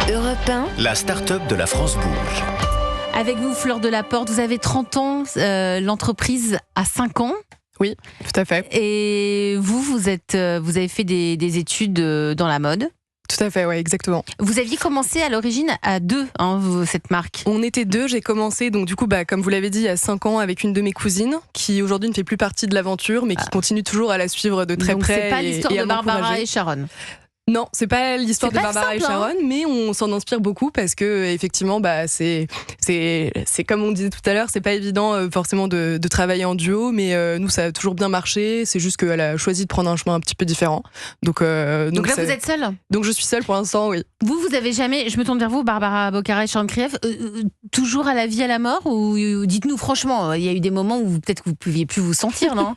Europe 1, La start-up de la France bouge. Avec vous, Fleur Delaporte, vous avez 30 ans, l'entreprise a 5 ans. Oui, tout à fait. Et vous avez fait des études dans la mode. Tout à fait, ouais, exactement. Vous aviez commencé à l'origine à 2, cette marque. On était 2, j'ai commencé, donc du coup, comme vous l'avez dit, il y a 5 ans avec une de mes cousines, qui aujourd'hui ne fait plus partie de l'aventure, mais qui continue toujours à la suivre de très près. C'est pas l'histoire de Barbara et Sharon. Non, c'est pas l'histoire de Barbara simple, et Sharon, mais on s'en inspire beaucoup parce que effectivement, c'est comme on disait tout à l'heure, c'est pas évident forcément de travailler en duo, mais nous ça a toujours bien marché. C'est juste qu'elle a choisi de prendre un chemin un petit peu différent. Donc là, vous êtes seule. Donc je suis seule pour l'instant, oui. Vous avez jamais, je me tourne vers vous, Barbara Boccara et Sharon Krief, toujours à la vie à la mort, ou dites-nous franchement, il y a eu des moments où peut-être que vous pouviez plus vous sentir, non?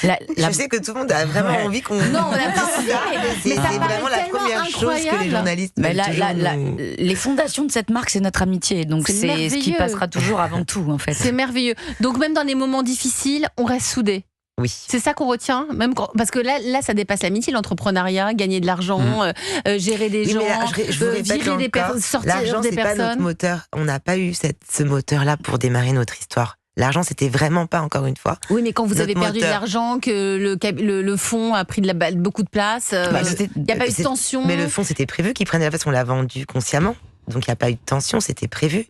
Je sais que tout le monde a vraiment envie qu'on. Non, on n'a pas envie. C'est vraiment la première chose que les journalistes les fondations de cette marque, c'est notre amitié. Donc c'est ce qui passera toujours avant tout, en fait. C'est merveilleux. Donc même dans les moments difficiles, on reste soudés. Oui. C'est ça qu'on retient, parce que là, ça dépasse l'amitié, l'entrepreneuriat, gagner de l'argent, gérer des gens, virer des personnes, sortir des personnes. L'argent, c'est pas notre moteur. On n'a pas eu ce moteur-là pour démarrer notre histoire. L'argent, c'était vraiment pas, encore une fois. Oui, mais quand vous avez perdu de l'argent, que le fonds a pris beaucoup de place, il n'y a pas eu de tension. Mais le fonds, c'était prévu qu'il prenne de la place, on l'a vendu consciemment. Donc il n'y a pas eu de tension, c'était prévu.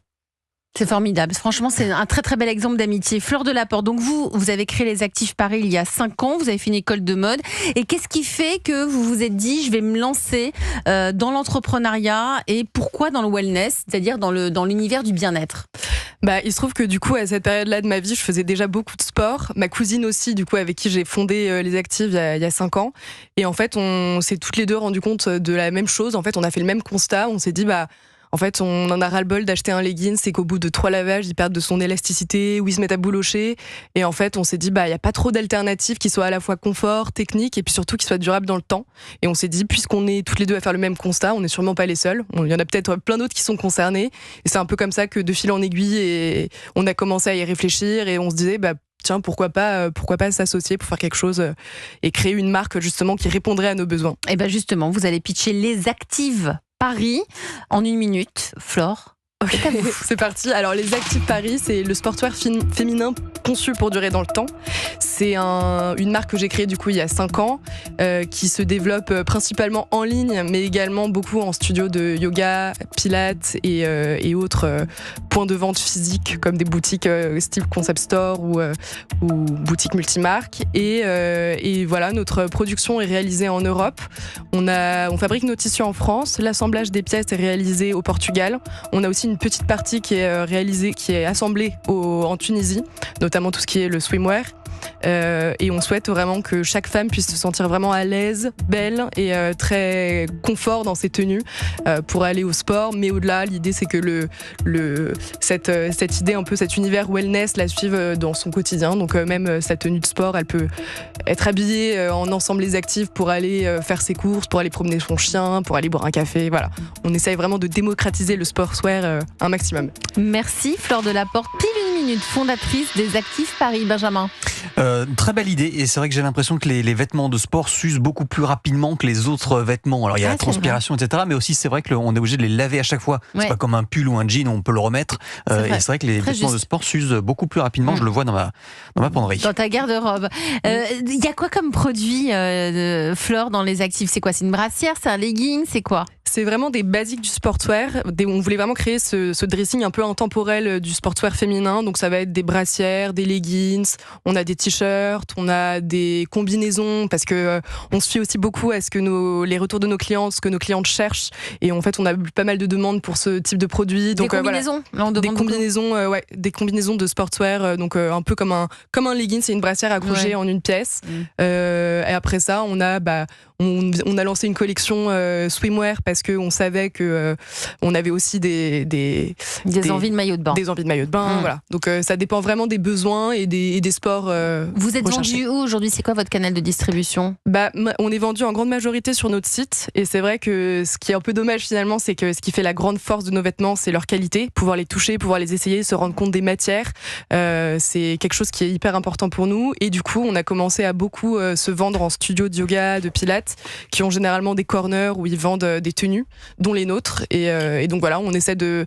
C'est formidable. Franchement, c'est un très très bel exemple d'amitié. Fleur Delaporte, donc vous avez créé les Actifs Paris il y a 5 ans, vous avez fait une école de mode. Et qu'est-ce qui fait que vous vous êtes dit, je vais me lancer dans l'entrepreneuriat, et pourquoi dans le wellness, c'est-à-dire dans l'univers du bien-être? Il se trouve que du coup, à cette période-là de ma vie, je faisais déjà beaucoup de sport. Ma cousine aussi, du coup, avec qui j'ai fondé les Actifs il y a 5 ans. Et en fait, on s'est toutes les deux rendu compte de la même chose. En fait, on a fait le même constat. On s'est dit, en fait, on en a ras-le-bol d'acheter un legging, c'est qu'au bout de 3 lavages, il perd de son élasticité ou il se met à boulocher. Et en fait, on s'est dit, il n'y a pas trop d'alternatives qui soient à la fois confort, technique, et puis surtout qui soient durables dans le temps. Et on s'est dit, puisqu'on est toutes les deux à faire le même constat, on n'est sûrement pas les seuls. Il y en a peut-être plein d'autres qui sont concernés. Et c'est un peu comme ça que de fil en aiguille, et on a commencé à y réfléchir, et on se disait, tiens, pourquoi pas s'associer pour faire quelque chose et créer une marque justement qui répondrait à nos besoins. Et justement, vous allez pitcher les Actifs Paris en 1 minute. Flore, okay, c'est parti. Alors les Actifs Paris, c'est le sportswear féminin conçu pour durer dans le temps. C'est une marque que j'ai créée du coup il y a 5 ans, qui se développe principalement en ligne, mais également beaucoup en studio de yoga, pilates et autres points de vente physiques comme des boutiques style concept store ou boutiques multimarques. Et voilà, notre production est réalisée en Europe. On fabrique nos tissus en France. L'assemblage des pièces est réalisé au Portugal. On a aussi une petite partie qui est assemblée en Tunisie, notamment tout ce qui est le swimwear. Et on souhaite vraiment que chaque femme puisse se sentir vraiment à l'aise, belle et très confort dans ses tenues pour aller au sport. Mais au-delà, l'idée c'est que cette idée, un peu cet univers wellness, la suive dans son quotidien. Donc même sa tenue de sport, elle peut être habillée en ensemble les actifs pour aller faire ses courses, pour aller promener son chien, pour aller boire un café. Voilà, on essaye vraiment de démocratiser le sportswear un maximum. Merci Fleur Delaporte, pile 1 minute, fondatrice des Actifs Paris. Benjamin. Très belle idée, et c'est vrai que j'ai l'impression que les vêtements de sport s'usent beaucoup plus rapidement que les autres vêtements. Alors il y a la transpiration, etc., mais aussi c'est vrai qu'on est obligé de les laver à chaque fois. C'est pas comme un pull ou un jean où on peut le remettre. Et c'est vrai que les vêtements de sport s'usent beaucoup plus rapidement. Je le vois dans ma penderie. Dans ta garde-robe. Il y a quoi comme produit, Fleur, dans les Actifs? C'est quoi? C'est une brassière? C'est un legging? C'est quoi? C'est vraiment des basiques du sportswear. On voulait vraiment créer ce dressing un peu intemporel du sportswear féminin. Donc ça va être des brassières, des leggings, on a des t-shirts, on a des combinaisons, parce que on se fie aussi beaucoup à les retours de nos clients, ce que nos clientes cherchent. Et en fait, on a eu pas mal de demandes pour ce type de produit. Donc, des combinaisons. Là, on demande des combinaisons de sportswear. Donc un peu comme un legging, c'est une brassière accrochée en une pièce. Et après ça, on a lancé une collection swimwear parce qu'on savait que on avait aussi des envies de maillot de bain. Des envies de maillot de bain, voilà. Donc ça dépend vraiment des besoins et des sports. Vous êtes vendu où aujourd'hui? C'est quoi votre canal de distribution? On est vendu en grande majorité sur notre site, et c'est vrai que ce qui est un peu dommage finalement, c'est que ce qui fait la grande force de nos vêtements, c'est leur qualité, pouvoir les toucher, pouvoir les essayer, se rendre compte des matières. C'est quelque chose qui est hyper important pour nous, et du coup on a commencé à beaucoup se vendre vendre en studio de yoga, de pilates, qui ont généralement des corners où ils vendent des tenues, dont les nôtres. Et donc voilà, on essaie de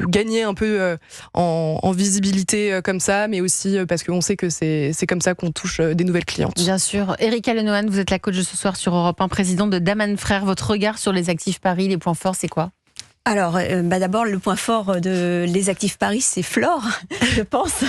gagner un peu en visibilité comme ça, mais aussi parce qu'on sait que c'est comme ça qu'on touche des nouvelles clientes. Bien sûr. Erika Lenohan, vous êtes la coach de ce soir sur Europe 1, présidente de Daman Frères. Votre regard sur les actifs Paris, les points forts, c'est quoi ? Alors, d'abord, le point fort de Les Actifs Paris, c'est Flore, je pense,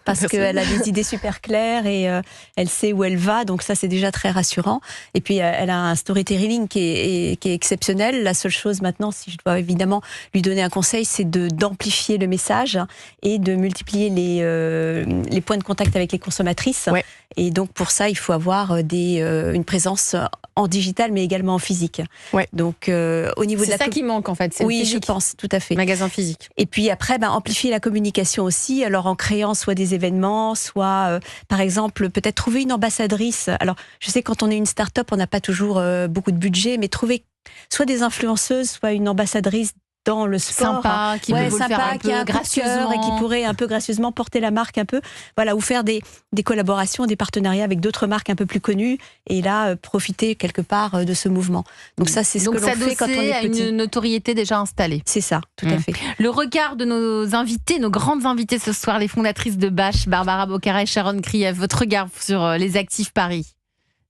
parce qu'elle a des idées super claires et elle sait où elle va, donc ça, c'est déjà très rassurant. Et puis, elle a un storytelling qui est exceptionnel. La seule chose maintenant, si je dois évidemment lui donner un conseil, c'est d'amplifier le message et de multiplier les points de contact avec les consommatrices. Ouais. Et donc, pour ça, il faut avoir une présence en digital, mais également en physique. Ouais. Donc, au niveau de la... C'est ça qui manque, en fait. Oui, je pense, tout à fait. Magasin physique. Et puis après, amplifier la communication aussi, alors en créant soit des événements, soit, par exemple, peut-être trouver une ambassadrice. Alors, je sais, quand on est une start-up, on n'a pas toujours beaucoup de budget, mais trouver soit des influenceuses, soit une ambassadrice dans le sport. Sympa, qui peut vous le faire un peu gracieusement. Et qui pourrait un peu gracieusement porter la marque un peu. Voilà, ou faire des collaborations, des partenariats avec d'autres marques un peu plus connues, et là, profiter quelque part de ce mouvement. Donc ça, c'est ce que l'on fait quand on est petit. À une notoriété déjà installée. C'est ça, tout à fait. Le regard de nos invités, nos grandes invitées ce soir, les fondatrices de Bâche, Barbara Bocara et Sharon Krief, votre regard sur les actifs Paris,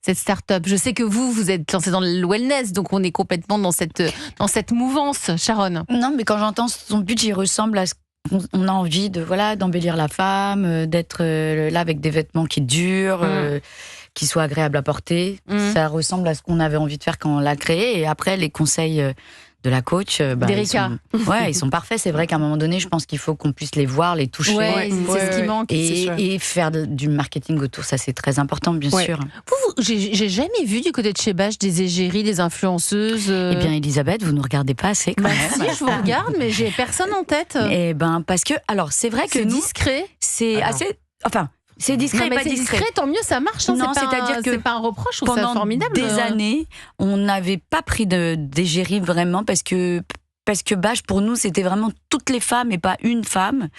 cette start-up. Je sais que vous êtes lancée dans le wellness, donc on est complètement dans cette mouvance, Sharon. Non, mais quand j'entends son but, il ressemble à ce qu'on a envie d'embellir la femme, d'être là avec des vêtements qui durent, qui soient agréables à porter. Ça ressemble à ce qu'on avait envie de faire quand on l'a créé. Et après, les conseils de la coach, d'Erika. Ils sont parfaits. C'est vrai qu'à un moment donné, je pense qu'il faut qu'on puisse les voir, les toucher. C'est ce qui manque. Et faire du marketing autour, ça c'est très important, bien sûr. J'ai jamais vu du côté de chez Bâche des égéries, des influenceuses. Eh bien, Elisabeth, vous nous regardez pas assez quand même. Si, je vous regarde, mais j'ai personne en tête. Eh ben, parce que, alors, c'est vrai que c'est discret. C'est assez. Enfin. C'est discret, non, pas c'est discret. Tant mieux, ça marche. Non, c'est-à-dire que c'est pas un reproche, ou pendant c'est formidable. Des années, on n'avait pas pris d'égérie vraiment parce que Bâche, pour nous, c'était vraiment toutes les femmes et pas une femme.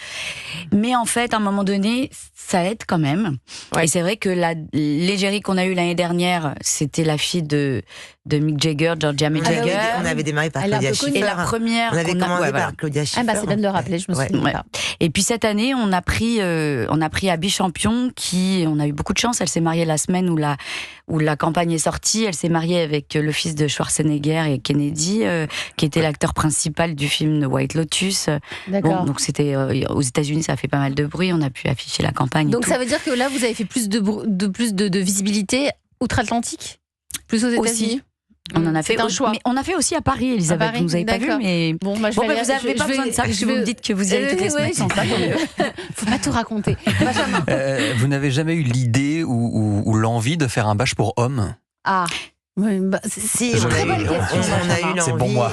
Mais en fait, à un moment donné, ça aide quand même. Ouais. Et c'est vrai que l'égérie qu'on a eue l'année dernière, c'était la fille de Mick Jagger, Georgia May Jagger. On avait démarré par Claudia Schiffer. Et la première, on avait commencé par Claudia Schiffer. C'est bien de le rappeler, je me souviens pas. Et puis cette année, on a pris Abby Champion, on a eu beaucoup de chance. Elle s'est mariée la semaine où la campagne est sortie. Elle s'est mariée avec le fils de Schwarzenegger et Kennedy, qui était l'acteur principal du film The White Lotus. D'accord. Bon, donc c'était aux États-Unis, ça a fait pas mal de bruit. On a pu afficher la campagne. Donc ça veut dire que là, vous avez fait plus de visibilité outre-Atlantique, plus aux États-Unis. On en a fait un choix. Mais on a fait aussi à Paris, Elisabeth. Vous nous avez pas vu, mais bon, vous n'avez pas besoin de ça. Vous me dites que vous y allez toutes les semaines. Faut pas tout raconter. Vous n'avez jamais eu l'idée ou l'envie de faire un Bâche pour hommes? Oui, si, très bonne question. On a eu l'envie. C'est pour moi.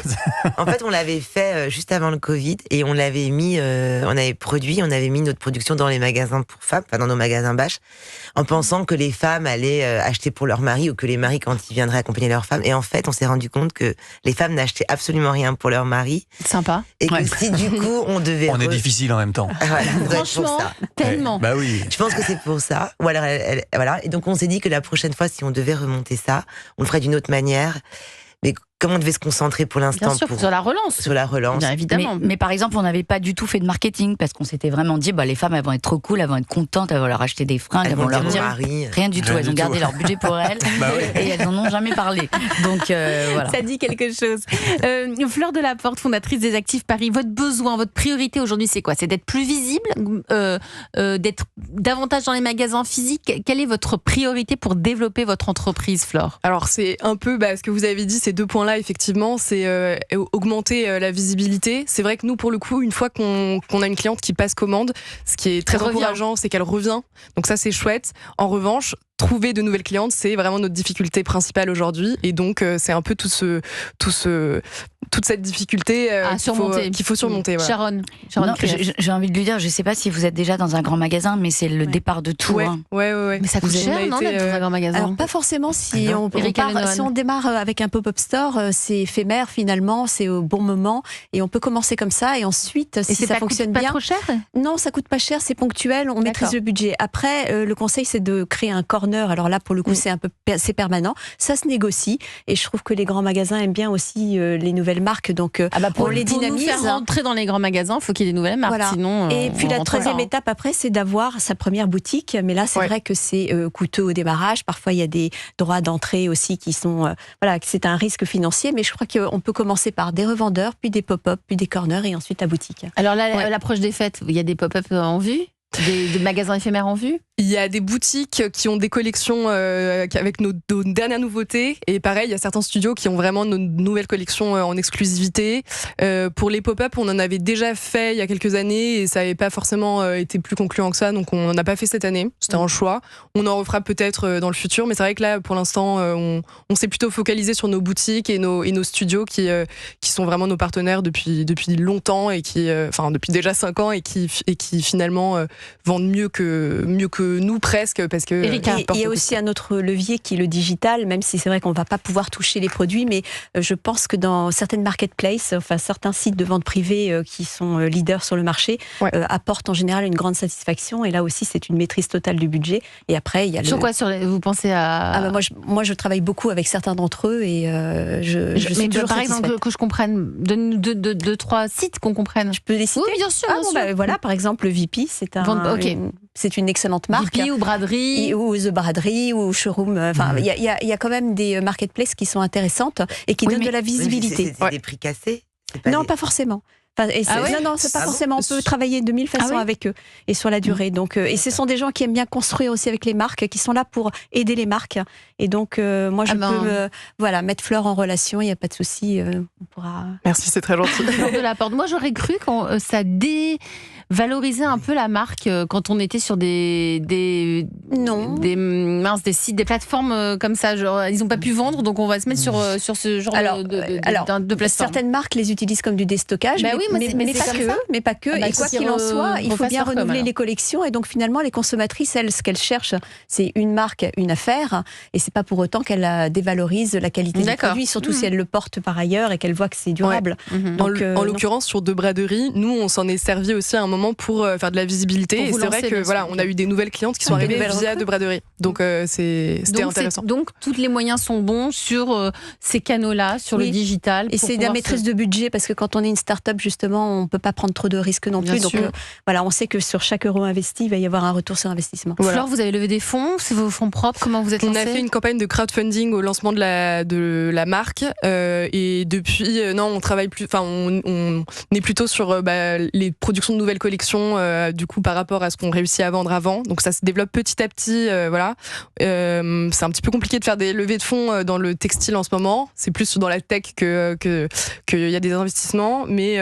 En fait, on l'avait fait juste avant le Covid et on l'avait mis, on avait mis notre production dans les magasins pour femmes, dans nos magasins Bâche, en pensant que les femmes allaient acheter pour leur mari ou que les maris quand ils viendraient accompagner leurs femmes. Et en fait, on s'est rendu compte que les femmes n'achetaient absolument rien pour leur mari. Sympa. Et que si du coup on devait. On est difficile en même temps. Franchement, tellement. Bah oui. Je pense que c'est pour ça. Ou alors, voilà. Et donc on s'est dit que la prochaine fois, si on devait remonter ça, on le ferait d'une autre manière. Mais comme on devait se concentrer pour l'instant sur la relance. Sur la relance. Bien évidemment. Mais par exemple, on n'avait pas du tout fait de marketing parce qu'on s'était vraiment dit, les femmes, elles vont être trop cool, elles vont être contentes, elles vont leur acheter des fringues, elles vont leur dire rien du tout. Elles ont gardé leur budget pour elles et elles n'en ont jamais parlé. Donc voilà. Ça dit quelque chose. Fleur de la Porte, fondatrice des Actifs Paris, votre besoin, votre priorité aujourd'hui, c'est quoi? C'est d'être plus visible, d'être davantage dans les magasins physiques. Quelle est votre priorité pour développer votre entreprise, Flore? Alors c'est un peu ce que vous avez dit, ces deux points-là, effectivement, c'est augmenter la visibilité. C'est vrai que nous, pour le coup, une fois qu'on a une cliente qui passe commande, ce qui est très encourageant, c'est qu'elle revient. Donc ça, c'est chouette. En revanche, trouver de nouvelles clientes, c'est vraiment notre difficulté principale aujourd'hui. Et donc, c'est un peu toute cette difficulté qu'il faut surmonter. Voilà. Sharon, j'ai envie de lui dire, je ne sais pas si vous êtes déjà dans un grand magasin, mais c'est le départ de tout. Ouais. Mais ça coûte cher, non, d'être dans un grand magasin? Alors, pas forcément. Si on démarre avec un pop-up store, c'est éphémère finalement, c'est au bon moment. Et on peut commencer comme ça. Et ensuite, si ça fonctionne bien. Pas trop cher? Non, ça coûte pas cher, c'est ponctuel, on maîtrise le budget. Après, le conseil, c'est de créer un corner corner, alors là pour le coup c'est permanent, ça se négocie et je trouve que les grands magasins aiment bien aussi les nouvelles marques, donc pour on les dynamise. Pour nous faire rentrer dans les grands magasins, il faut qu'il y ait des nouvelles marques, voilà. Sinon et puis la troisième pas. étape après, c'est d'avoir sa première boutique, mais là c'est vrai que c'est coûteux au démarrage, parfois il y a des droits d'entrée aussi qui sont, c'est un risque financier, mais je crois qu'on peut commencer par des revendeurs, puis des pop-up, puis des corners et ensuite la boutique. Alors là, l'approche des fêtes, il y a des pop-up en vue, des magasins éphémères en vue. Il y a des boutiques qui ont des collections avec nos dernières nouveautés. Et pareil, il y a certains studios qui ont vraiment nos nouvelles collections en exclusivité. Pour les pop-up, on en avait déjà fait il y a quelques années et ça n'avait pas forcément été plus concluant que ça. Donc on n'en a pas fait cette année. C'était un choix. On en refera peut-être dans le futur. Mais c'est vrai que là, pour l'instant, on s'est plutôt focalisé sur nos boutiques et nos studios qui sont vraiment nos partenaires depuis longtemps et depuis déjà 5 ans et qui finalement vendent mieux que nous presque, parce que il y a aussi un autre levier qui est le digital, même si c'est vrai qu'on ne va pas pouvoir toucher les produits, mais je pense que dans certaines marketplaces, certains sites de vente privée qui sont leaders sur le marché apportent en général une grande satisfaction, et là aussi c'est une maîtrise totale du budget. Et après il y a vous pensez à moi je travaille beaucoup avec certains d'entre eux et je suis toujours par satisfaite. exemple, que je comprenne, donne-nous 2-3 sites qu'on comprenne. Je peux les citer. Oui, bien sûr. Voilà, par exemple le VP, c'est une excellente marque. VP ou Braderie ou The Braderie ou Showroom. Enfin, il y a quand même des marketplaces qui sont intéressantes et qui donnent de la visibilité. C'est des prix cassés. Non, pas forcément. Non, c'est pas forcément. On peut travailler de 1000 façons avec eux et sur la durée. Donc, et ce sont des gens qui aiment bien construire aussi avec les marques, qui sont là pour aider les marques. Et donc, moi, je peux mettre Fleur en relation. Il n'y a pas de souci. On pourra. Merci, c'est très gentil. De la porte. Moi, j'aurais cru que ça dévalorisait un peu la marque quand on était sur des sites, des plateformes comme ça. Genre, ils n'ont pas pu vendre, donc on va se mettre sur ce genre de plateforme. Certaines marques les utilisent comme du déstockage. Mais pas que. Et quoi qu'il en soit, il faut bien renouveler les collections. Et donc finalement, les consommatrices, elles, ce qu'elles cherchent, c'est une marque, une affaire. Et c'est pas pour autant qu'elle dévalorise la qualité du produit, surtout si elle le porte par ailleurs et qu'elle voit que c'est durable. Donc, en l'occurrence, sur The Braderie, nous, on s'en est servi aussi à un moment pour faire de la visibilité. Et c'est vrai que on a eu des nouvelles clientes qui sont arrivées via The Braderie. Donc c'était intéressant. Donc tous les moyens sont bons sur ces canaux-là, sur le digital. Et c'est de la maîtrise de budget, parce que quand on est une start-up, justement, on ne peut pas prendre trop de risques non plus. Donc on sait que sur chaque euro investi, il va y avoir un retour sur investissement. Flore, vous avez levé des fonds, c'est vos fonds propres, comment vous êtes lancé ? On a fait une campagne de crowdfunding au lancement de la marque, et depuis, on travaille plus. Enfin, on est plutôt sur les productions de nouvelles collections, du coup par rapport à ce qu'on réussit à vendre avant. Donc ça se développe petit à petit, c'est un petit peu compliqué de faire des levées de fonds dans le textile en ce moment. C'est plus dans la tech qu'il y a des investissements, mais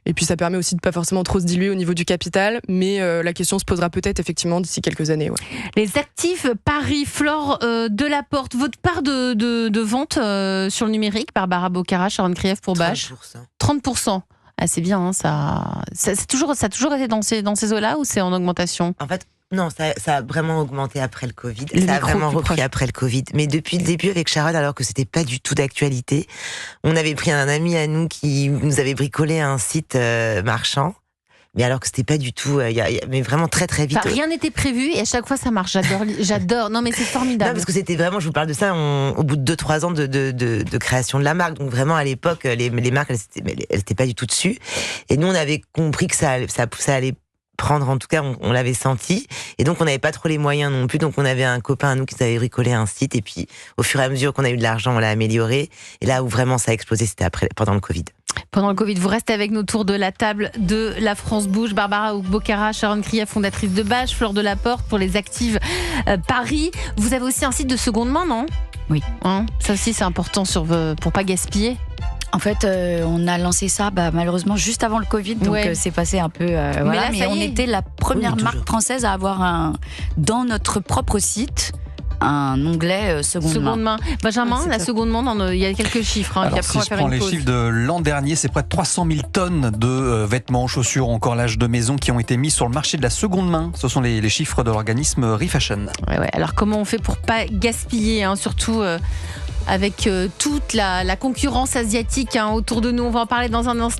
et puis ça permet aussi de pas forcément trop se diluer au niveau du capital, mais la question se posera peut-être effectivement d'ici quelques années. Les actifs Paris, Flore Delaporte, votre part de vente sur le numérique, Barbara Bocara, Sharon Krief pour Bâche, 30%. Ah, c'est bien, hein, ça a toujours été dans ces eaux-là, ou c'est en augmentation ? En fait, non, ça a vraiment augmenté après le Covid. Ça a vraiment repris après le Covid. Mais depuis le début avec Sharon, alors que c'était pas du tout d'actualité, on avait pris un ami à nous qui nous avait bricolé un site marchand. Mais alors que c'était pas du tout, mais vraiment très très vite. Rien n'était prévu et à chaque fois ça marche. J'adore. Non mais c'est formidable. Non, parce que c'était vraiment, je vous parle de ça, au bout de 2-3 ans de création de la marque. Donc vraiment à l'époque, les marques, elles étaient pas du tout dessus. Et nous, on avait compris que ça allait prendre, en tout cas, on l'avait senti. Et donc on n'avait pas trop les moyens non plus. Donc on avait un copain à nous qui nous avait bricolé un site. Et puis au fur et à mesure qu'on a eu de l'argent, on l'a amélioré. Et là où vraiment ça a explosé, c'était pendant le Covid. Pendant le Covid, vous restez avec nous autour de la table de La France Bouge. Barbara Bocara, Sharon Krief, fondatrice de Bâche, Flore Delaporte pour les actives Paris. Vous avez aussi un site de seconde main, non ? Oui. Ça aussi, c'est important pour pas gaspiller. En fait, on a lancé ça malheureusement juste avant le Covid, donc c'est passé un peu... mais on était la première marque française à avoir dans notre propre site un onglet seconde main. Benjamin, la seconde main, il y a quelques chiffres. Alors, si je prends les chiffres de l'an dernier, c'est près de 300 000 tonnes de vêtements, chaussures, encore linge de maison qui ont été mis sur le marché de la seconde main. Ce sont les chiffres de l'organisme Refashion. Alors comment on fait pour pas gaspiller, surtout avec toute la concurrence asiatique autour de nous. On va en parler dans un instant.